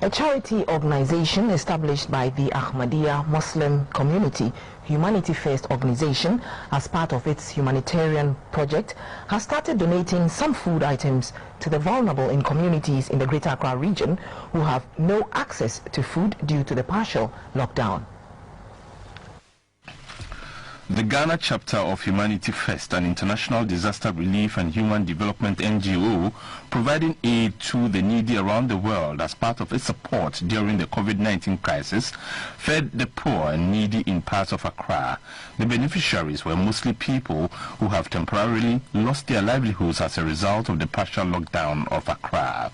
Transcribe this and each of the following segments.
A charity organization established by the Ahmadiyya Muslim community, Humanity First organization, as part of its humanitarian project, has started donating some food items to the vulnerable in communities in the Greater Accra region who have no access to food due to the partial lockdown. The Ghana chapter of Humanity First, an international disaster relief and human development NGO, providing aid to the needy around the world as part of its support during the COVID-19 crisis, fed the poor and needy in parts of Accra. The beneficiaries were mostly people who have temporarily lost their livelihoods as a result of the partial lockdown of Accra.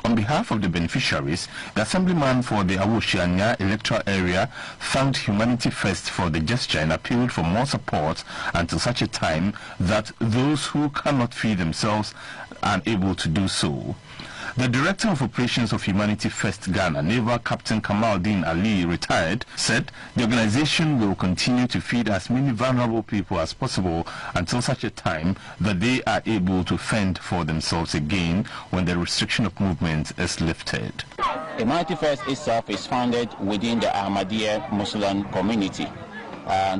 On behalf of the beneficiaries, the Assemblyman for the Awoshianya electoral area thanked Humanity First for the gesture and appealed for more support until such a time that those who cannot feed themselves are able to do so. The Director of Operations of Humanity First Ghana, Naval Captain Kamaldeen Ali, retired, said the organization will continue to feed as many vulnerable people as possible until such a time that they are able to fend for themselves again when the restriction of movement is lifted. Humanity First itself is founded within the Ahmadiyya Muslim community.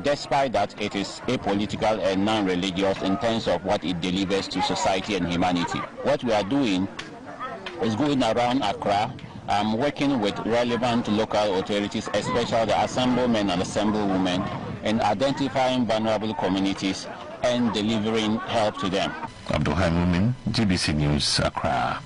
Despite that, it is apolitical and non-religious in terms of what it delivers to society and humanity. What we are doing is going around Accra, working with relevant local authorities, especially the assemblymen and assemblywomen, in identifying vulnerable communities and delivering help to them. Abdulhamid Mumin, GBC News, Accra.